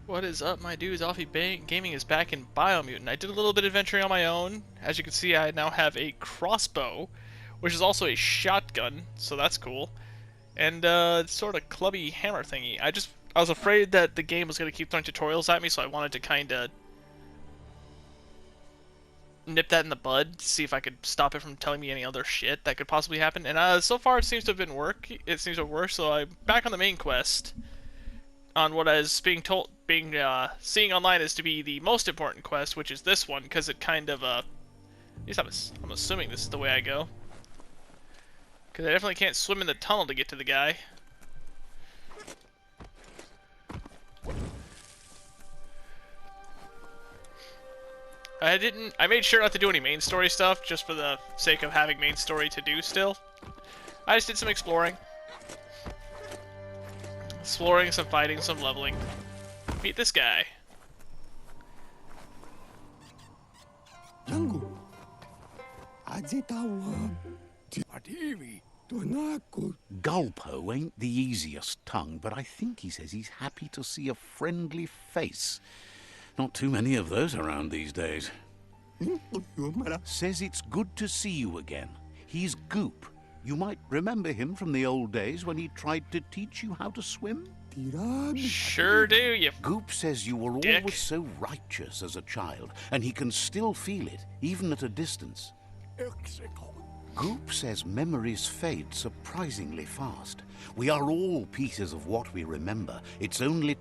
What is up, my dudes? Gaming is back in Biomutant. I did a little bit of adventuring on my own. As you can see, I now have a crossbow, which is also a shotgun, so that's cool. And sort of clubby hammer thingy. I was afraid that the game was going to keep throwing tutorials at me, so I wanted to kind of nip that in the bud, see if I could stop it from telling me any other shit that could possibly happen. And so far, it seems to have been It seems to have worked. So I'm back on the main quest, on what is seeing online as to be the most important quest, which is this one, because it kind of at least I'm assuming this is the way I go, because I definitely can't swim in the tunnel to get to the guy. I made sure not to do any main story stuff, just for the sake of having main story to do still. I just did some exploring. Exploring, some fighting, some leveling. Meet this guy. Gulpo ain't the easiest tongue, but I think he says he's happy to see a friendly face. Not too many of those around these days. Says it's good to see you again. He's Goop. You might remember him from the old days when he tried to teach you how to swim. Sure do, you Goop says you were dick. Always so righteous as a child, and he can still feel it, even at a distance. Goop says memories fade surprisingly fast. We are all pieces of what we remember. It's only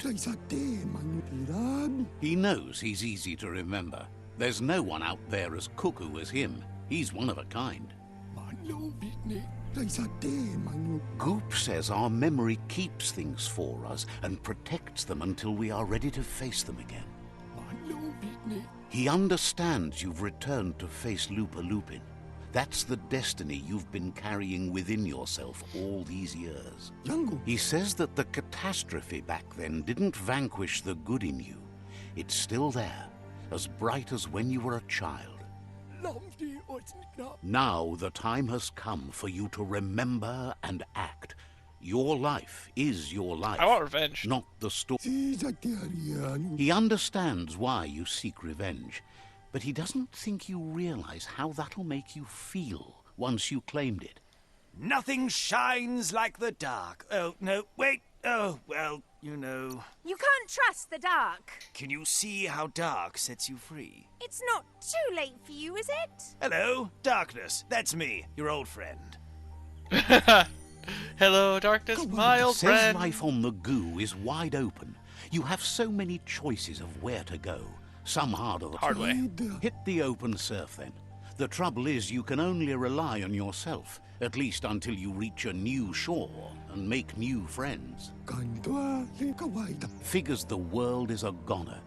He knows he's easy to remember. There's no one out there as cuckoo as him. He's one of a kind. Goop says our memory keeps things for us and protects them until we are ready to face them again. He understands you've returned to face Lupin. That's the destiny you've been carrying within yourself all these years. He says that the catastrophe back then didn't vanquish the good in you. It's still there, as bright as when you were a child. Now the time has come for you to remember and act. Your life is your life. I want revenge. Not the story. He understands why you seek revenge, but he doesn't think you realize how that'll make you feel once you claimed it. Nothing shines like the dark. Oh, no, wait. Oh, well, you know. You can't trust the dark. Can you see how dark sets you free? It's not too late for you, is it? Hello, darkness. That's me, your old friend. Hello, darkness, my old Says friend. life on the goo is wide open. You have so many choices of where to go. Some harder than Hard way. Hit the open surf then. The trouble is you can only rely on yourself, at least until you reach a new shore and make new friends. Figures the world is a goner.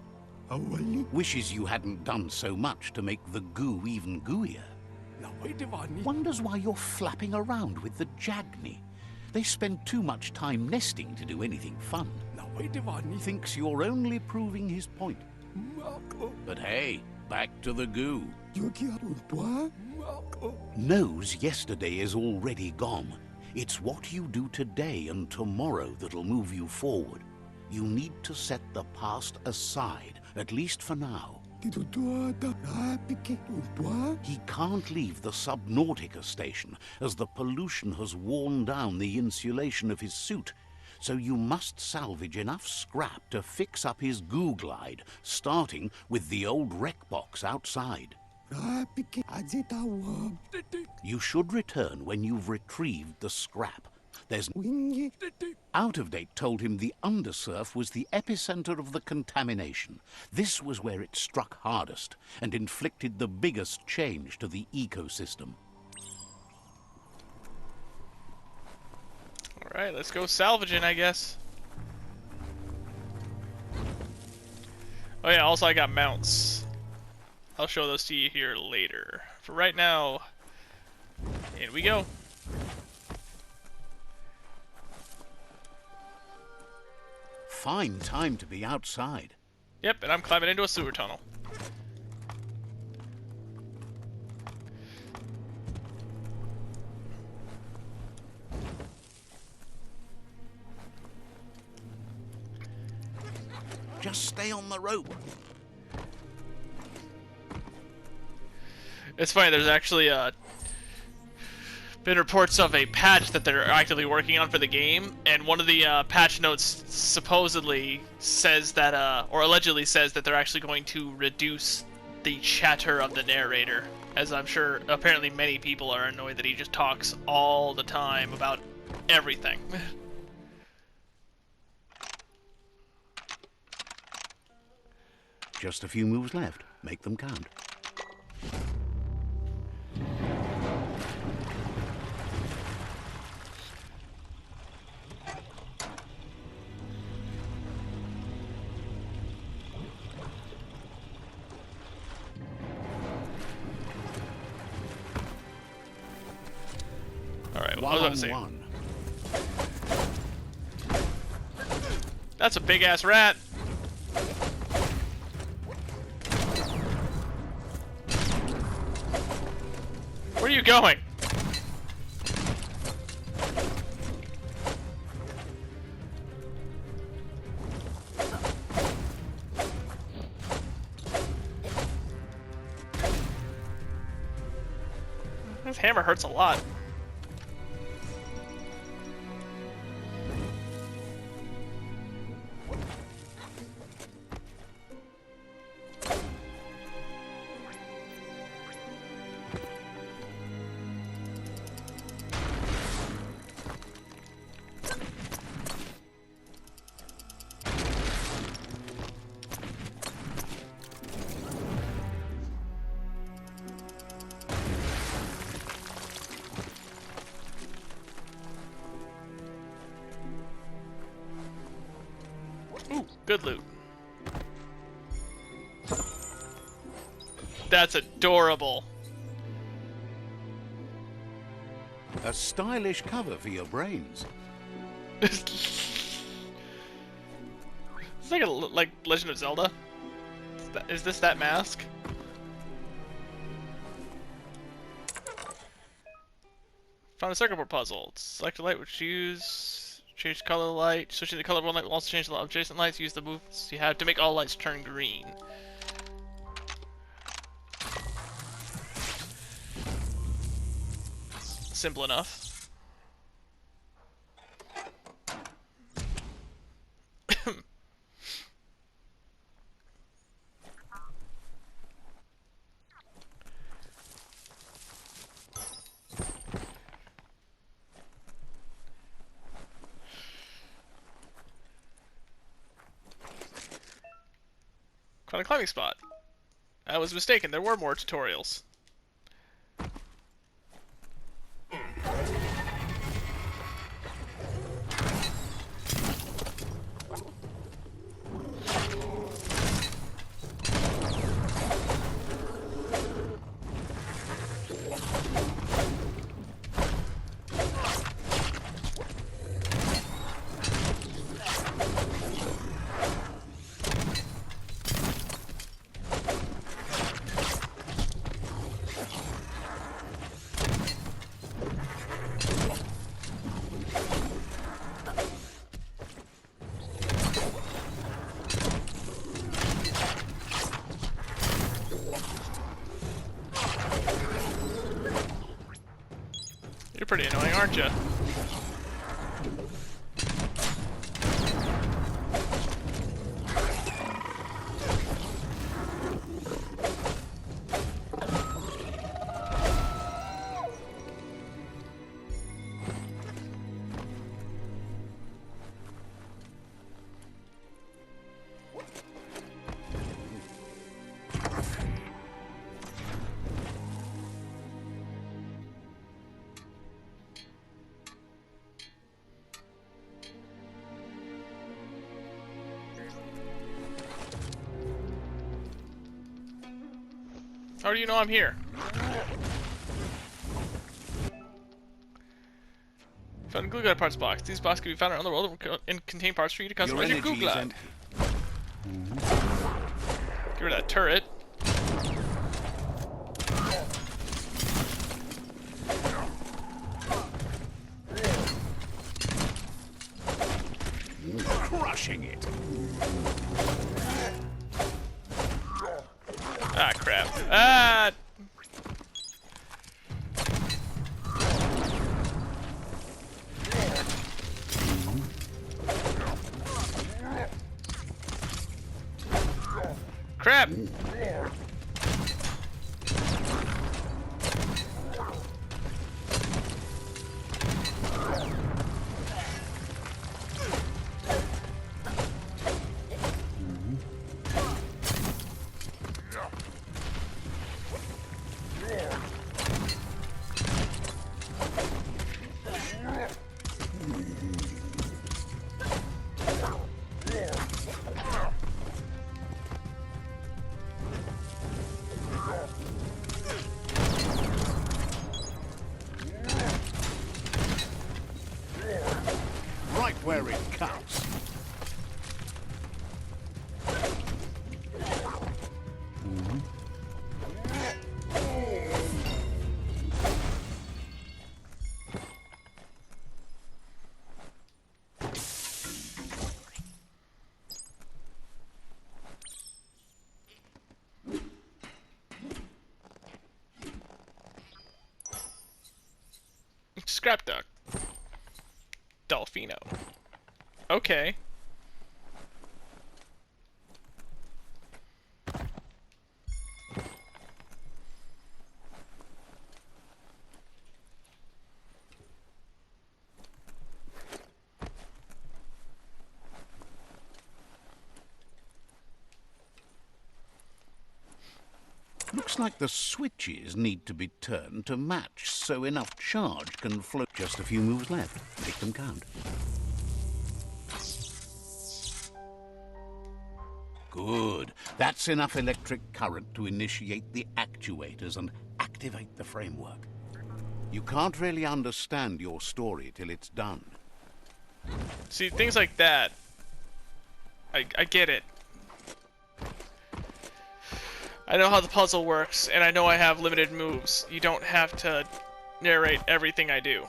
Wishes you hadn't done so much to make the goo even gooier. Wonders why you're flapping around with the Jagni. They spend too much time nesting to do anything fun. Thinks you're only proving his point. But hey, back to the goo. Knows yesterday is already gone. It's what you do today and tomorrow that'll move you forward. You need to set the past aside, at least for now. He can't leave the SUBNAUTICA station, as the pollution has worn down the insulation of his suit. So you must salvage enough scrap to fix up his goo glide, starting with the old wreck box outside. You should return when you've retrieved the scrap. There's Out of Date told him the undersurf was the epicenter of the contamination. This was where it struck hardest and inflicted the biggest change to the ecosystem. Alright, let's go salvaging, I guess. Oh yeah, also I got mounts. I'll show those to you here later. For right now, in we go. Fine time to be outside. Yep, and I'm climbing into a sewer tunnel. Just stay on the rope. It's funny, there's actually been reports of a patch that they're actively working on for the game, and one of the patch notes supposedly says that, or allegedly says that they're actually going to reduce the chatter of the narrator, as I'm sure apparently many people are annoyed that he just talks all the time about everything. Just a few moves left. Make them count. Alright, what was I saying? One. That's a big-ass rat! Where are you going? This hammer hurts a lot. Ooh, good loot. That's adorable. A stylish cover for your brains. It's like like Legend of Zelda. Is this that mask? Found a circuit board puzzle. Select a light which use change color of the light. Switching the color of one light will also change the adjacent lights. Use the moves you have to make all lights turn green. Simple enough. Found a climbing spot. I was mistaken, there were more tutorials. You're pretty annoying, aren't you? How do you know I'm here? Found a glue glide parts box. These boxes can be found around the world and contain parts for you to customize your glue glide. Get rid of that turret. Crushing it. Ah, crap. Ah! Crap! Right where it counts. Scrap duck. Dolphino. Okay. Looks like the switches need to be turned to match so enough charge can flow. Just a few moves left. Make them count. Good. That's enough electric current to initiate the actuators and activate the framework. You can't really understand your story till it's done. See, things like that. I get it. I know how the puzzle works, and I know I have limited moves. You don't have to narrate everything I do.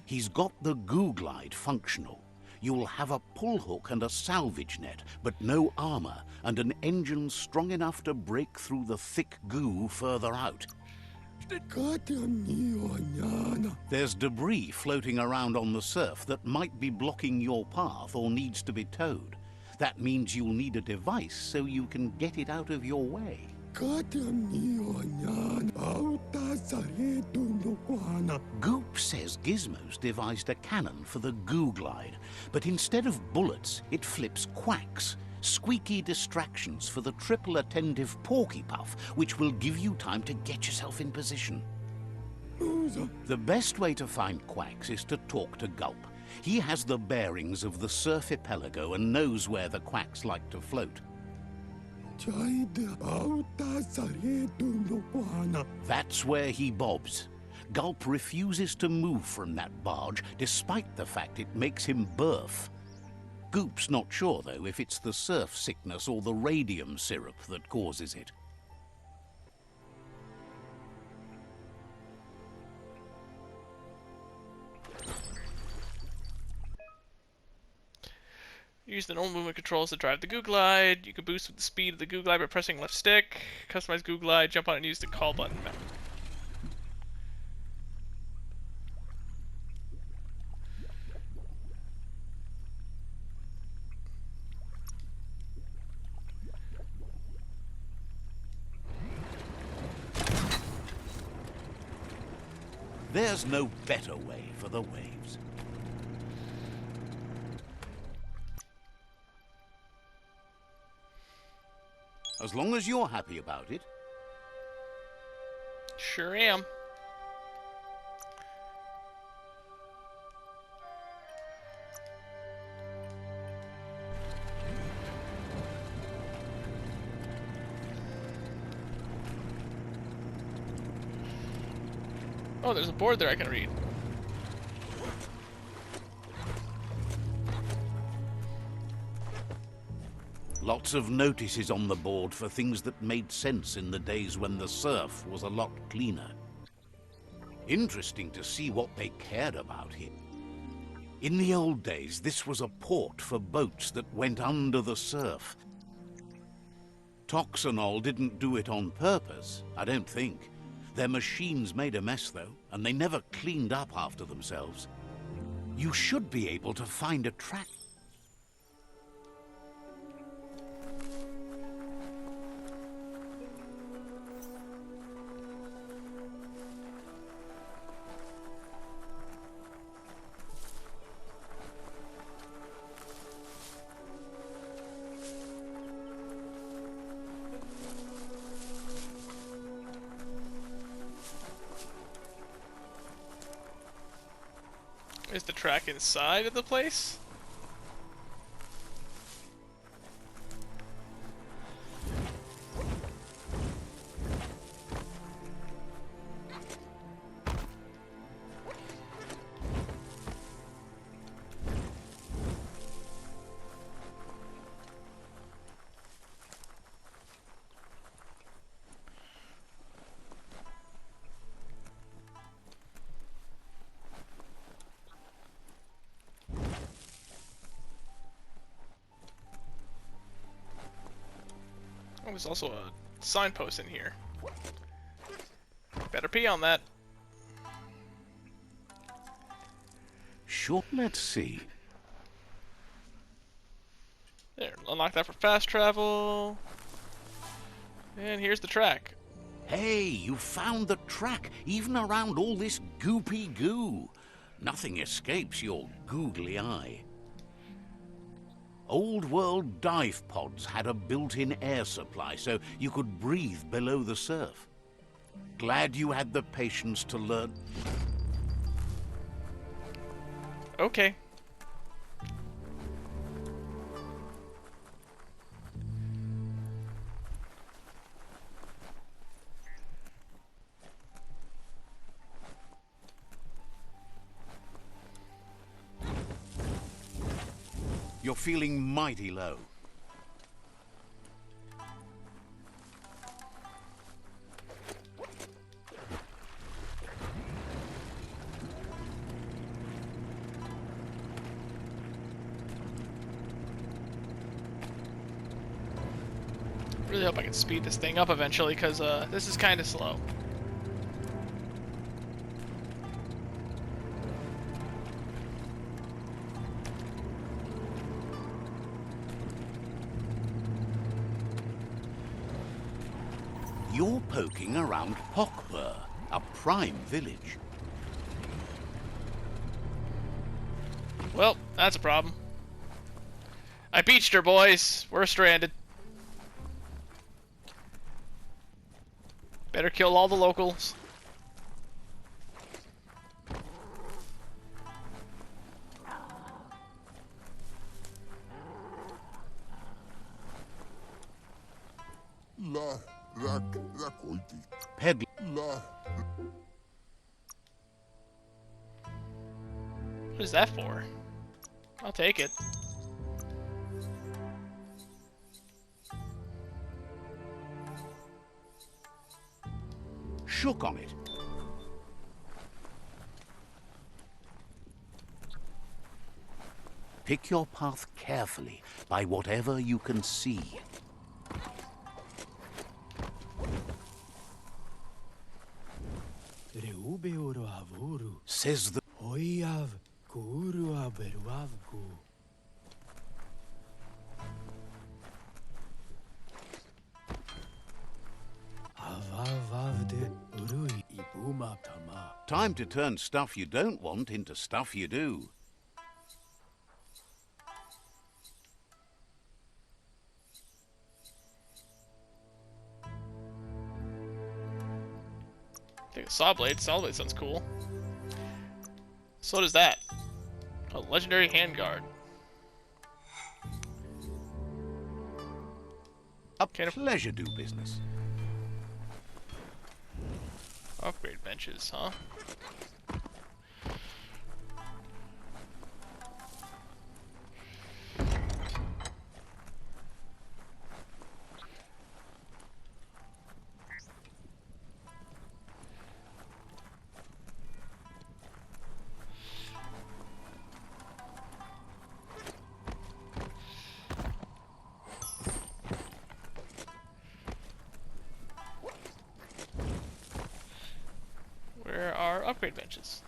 He's got the goo glide functional. You'll have a pull hook and a salvage net, but no armor, and an engine strong enough to break through the thick goo further out. There's debris floating around on the surf that might be blocking your path or needs to be towed. That means you'll need a device so you can get it out of your way. Goop says Gizmo's devised a cannon for the goo glide, but instead of bullets, it flips quacks. Squeaky distractions for the triple attentive porky puff, which will give you time to get yourself in position. The best way to find quacks is to talk to Gulp. He has the bearings of the SURFIPELAGO and knows where the quacks like to float. That's where he bobs. Gulp refuses to move from that barge, despite the fact it makes him burf. Goop's not sure, though, if it's the surf sickness or the radium syrup that causes it. Use the normal movement controls to drive the goo glide. You can boost with the speed of the goo glide by pressing left stick. Customize goo glide, jump on it and use the call button. There's no better way for the waves. As long as you're happy about it. Sure am. Oh, there's a board there I can read. Lots of notices on the board for things that made sense in the days when the surf was a lot cleaner. Interesting to see what they cared about here. In the old days, this was a port for boats that went under the surf. Toxanol didn't do it on purpose, I don't think. Their machines made a mess, though, and they never cleaned up after themselves. You should be able to find a track. Is the track inside of the place? Oh, there's also a signpost in here. Better pee on that. Sure, let's see. There, unlock that for fast travel. And here's the track. Hey, you found the track, even around all this goopy goo. Nothing escapes your googly eye. Old world dive pods had a built-in air supply, so you could breathe below the surf. Glad you had the patience to learn. Okay. You're feeling mighty low. Really hope I can speed this thing up eventually, because this is kind of slow. You're poking around Hockbur, a prime village. Well, that's a problem. I beached her, boys. We're stranded. Better kill all the locals. Peddler. What is that for? I'll take it. Shook on it. Pick your path carefully by whatever you can see. Says the time to turn stuff you don't want into stuff you do. I think a saw blade. Saw blade sounds cool. So does that. A legendary handguard. A pleasure do business. Upgrade benches, huh? upgrade benches.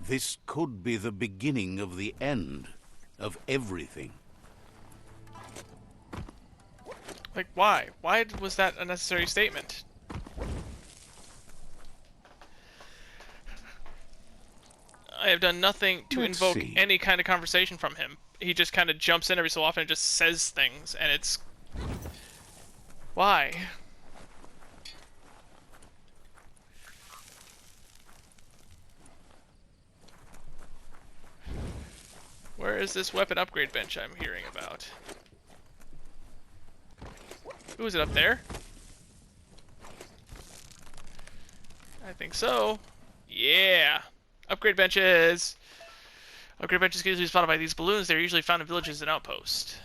This could be the beginning of the end of everything. Like, why? Why was that a necessary statement? I have done nothing to Let's invoke see. any kind of conversation from him. He just kind of jumps in every so often and just says things, and it's... Why? Where is this weapon upgrade bench I'm hearing about? Ooh, is it up there? I think so. Yeah! Upgrade benches! Upgrade benches can usually be spotted by these balloons. They're usually found in villages and outposts.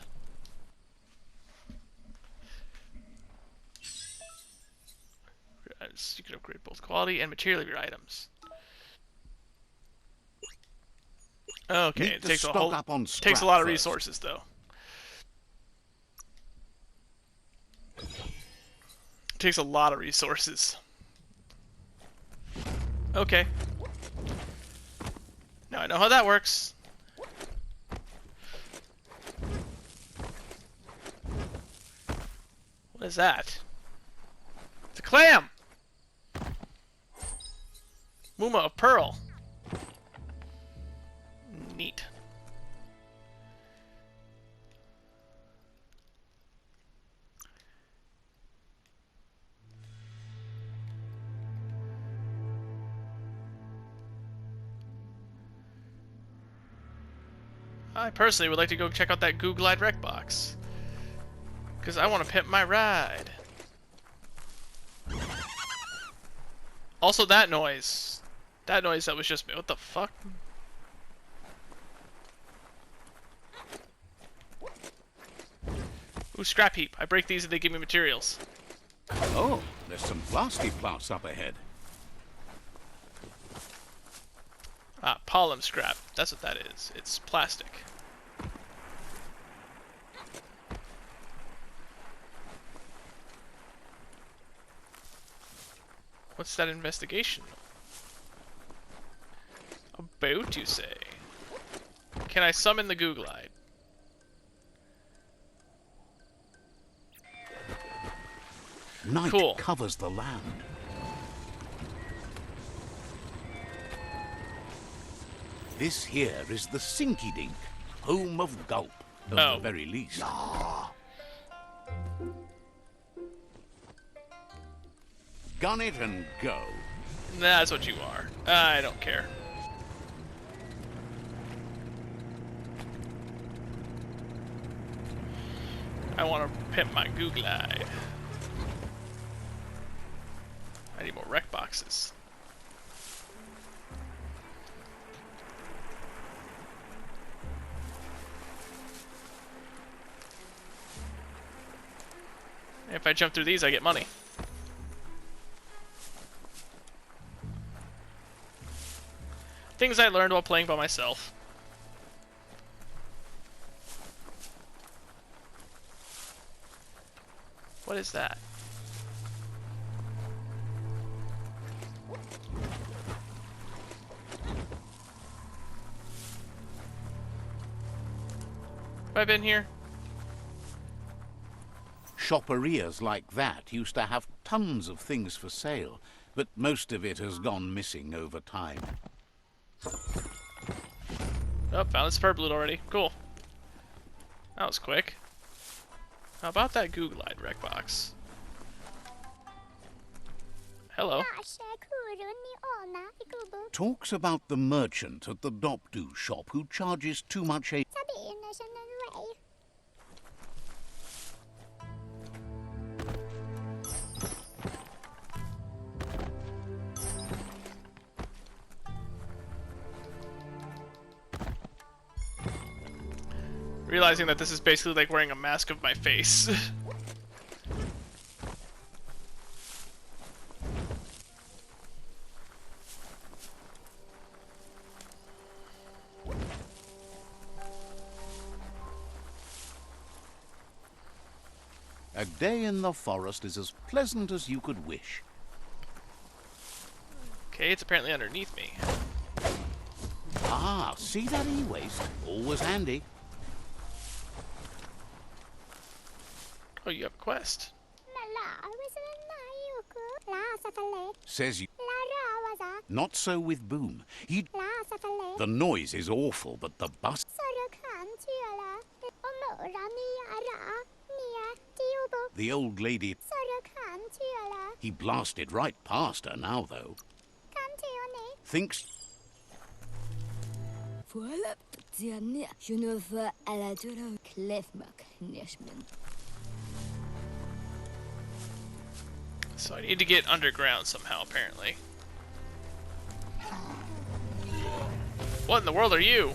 You can upgrade both quality and material of your items. Okay, Need it to takes a stock whole up on takes a scrap lot of first. resources though. Takes a lot of resources. Okay. Now I know how that works. What is that? It's a clam! Muma of Pearl. Neat. I personally would like to go check out that Goo Glide Rec box. Because I want to pimp my ride. Also that noise. That noise that was just me. What the fuck? Ooh, scrap heap. I break these and they give me materials. Oh, there's some plasty plants up ahead. Ah, pollen scrap. That's what that is. It's plastic. What's that investigation? About, you say? Can I summon the Goo Glide? Night Cool. covers the land. This here is the Sinky Dink, home of Gulp, at Oh. the very least. Gun it and go. That's what you are. I don't care. I want to pimp my Goo Glide. I need more rec boxes. If I jump through these, I get money. Things I learned while playing by myself. What is that? Have I been here? Shopperias like that used to have tons of things for sale, but most of it has gone missing over time. Oh, found the superb loot already. Cool. That was quick. How about that Goo Glide rec box? Hello. Talks about the merchant at the Dopdo shop who charges too much a... realizing that this is basically like wearing a mask of my face. A day in the forest is as pleasant as you could wish. Okay, it's apparently underneath me. Ah, see that e-waste? Always handy. Oh, you have a quest. Says you... Not so with Boom. He... The noise is awful, but the bus... The old lady... He blasted right past her now, though. Thinks... So I need to get underground somehow, apparently. What in the world are you?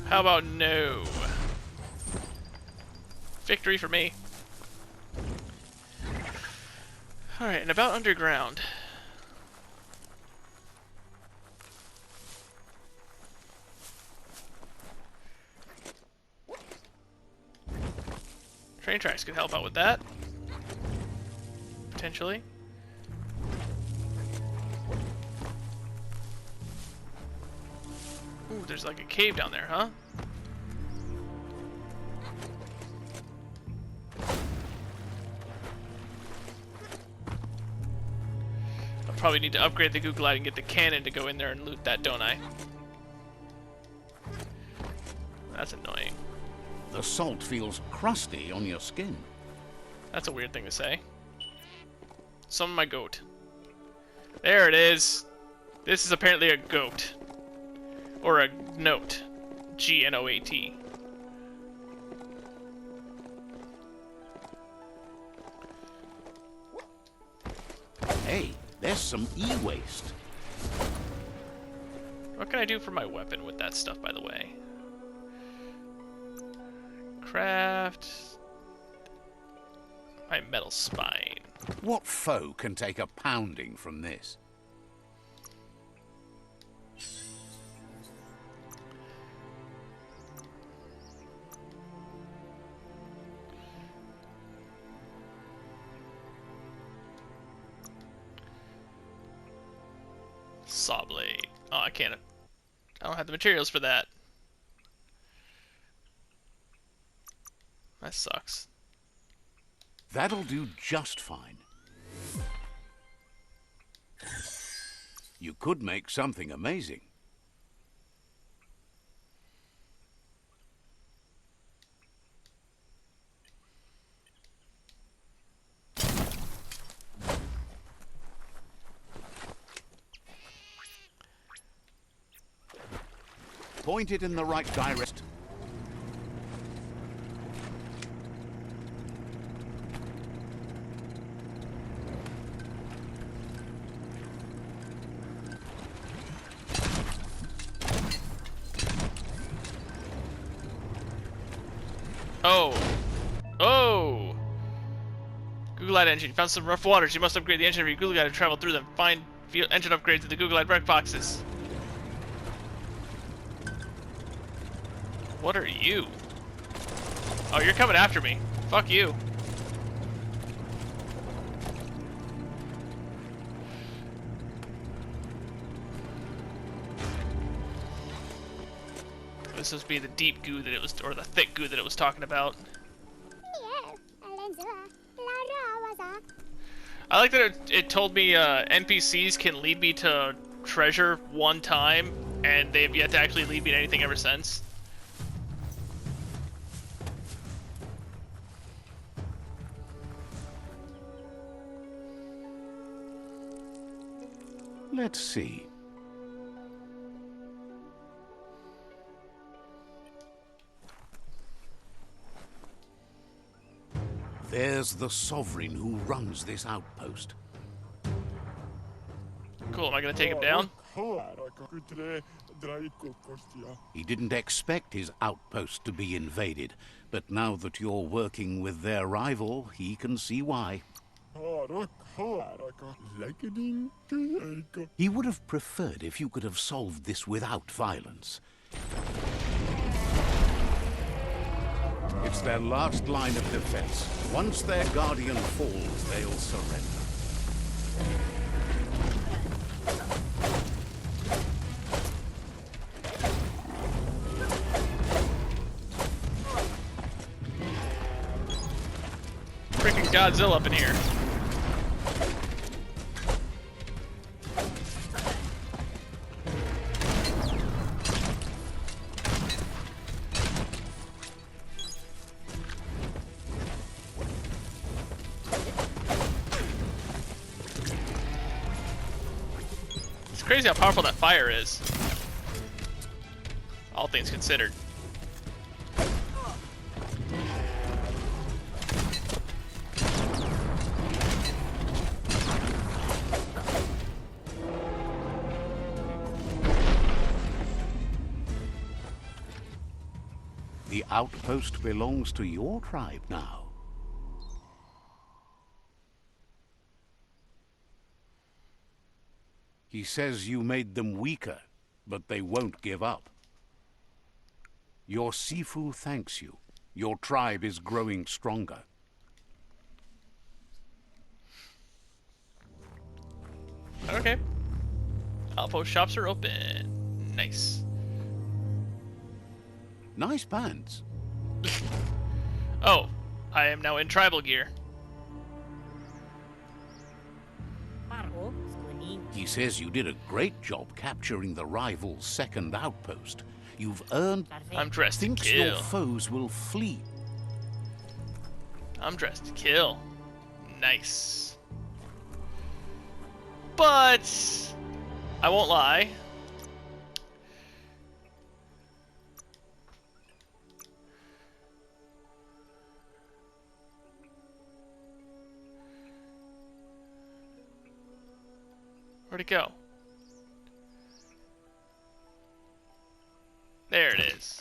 How about no? Victory for me. Alright, and about underground. Train tracks could help out with that. Potentially. Ooh, there's like a cave down there, huh? I'll probably need to upgrade the Google Light and get the cannon to go in there and loot that, don't I? That's annoying. The salt feels crusty on your skin. That's a weird thing to say. Summon my goat. There it is. This is apparently a goat. Or a note. G-N-O-A-T. Hey, there's some e-waste. What can I do for my weapon with that stuff, by the way? Craft... my metal spine. What foe can take a pounding from this? Saw blade. Oh, I can't. I don't have the materials for that. That sucks. That'll do just fine. You could make something amazing. Point it in the right direction. Oh. Oh! Google Light engine. You found some rough waters. You must upgrade the engine of your Google Light to travel through them. Find engine upgrades to the Google Light break boxes. What are you? Oh, you're coming after me. Fuck you. This must be the deep goo that it was, or the thick goo that it was talking about. I like that it told me NPCs can lead me to treasure one time, and they've yet to actually leave me anything ever since. Let's see. There's the Sovereign who runs this outpost. Cool, am I gonna take him down? He didn't expect his outpost to be invaded, but now that you're working with their rival, he can see why. He would have preferred if you could have solved this without violence. It's their last line of defense. Once their guardian falls, they'll surrender. Freaking Godzilla up in here. It's crazy how powerful that fire is. All things considered. The outpost belongs to your tribe now. He says you made them weaker, but they won't give up. Your Sifu thanks you. Your tribe is growing stronger. Okay. Outpost shops are open. Nice. Nice pants. Oh, I am now in tribal gear. He says you did a great job capturing the rival's second outpost. You've earned... I'm dressed to thinks kill. your foes will flee. I'm dressed to kill. Nice. But I won't lie. Where'd it go? There it is.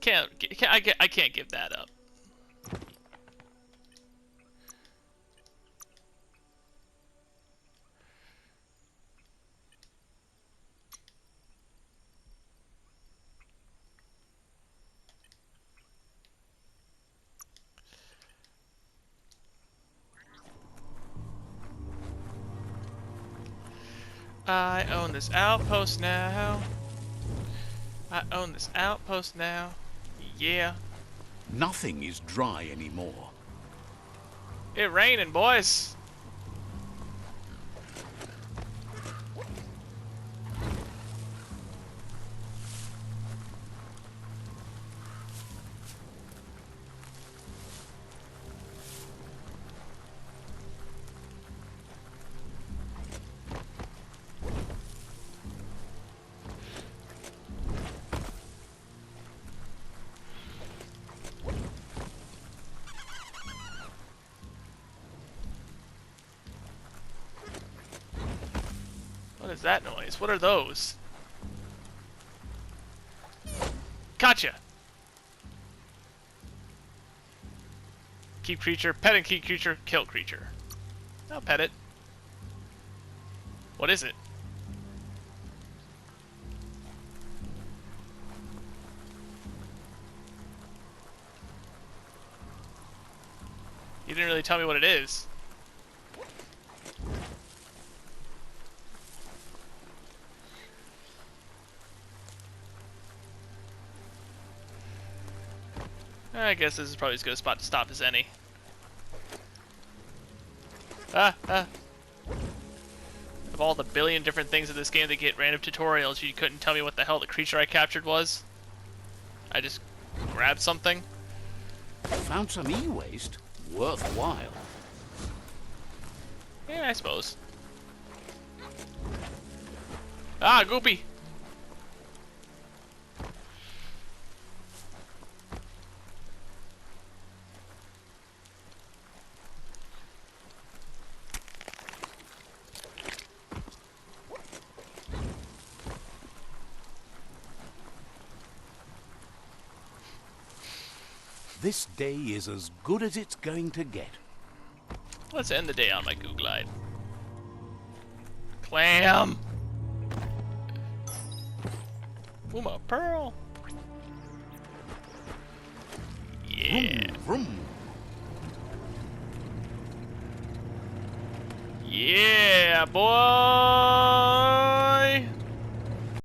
I can't give that up. I own this outpost now. I own this outpost now. Yeah. Nothing is dry anymore. It raining, boys. What is that noise? What are those? Gotcha! Keep creature, pet and keep creature, kill creature. I'll pet it. What is it? You didn't really tell me what it is. I guess this is probably as good a spot to stop as any. Of all the billion different things in this game that get random tutorials, you couldn't tell me what the hell the creature I captured was? I just grabbed something. Found some e-waste? Worthwhile. Yeah, I suppose. Ah, goopy! This day is as good as it's going to get. Let's end the day on my goo glide. Clam! Uma pearl! Yeah! Vroom. Yeah, boy!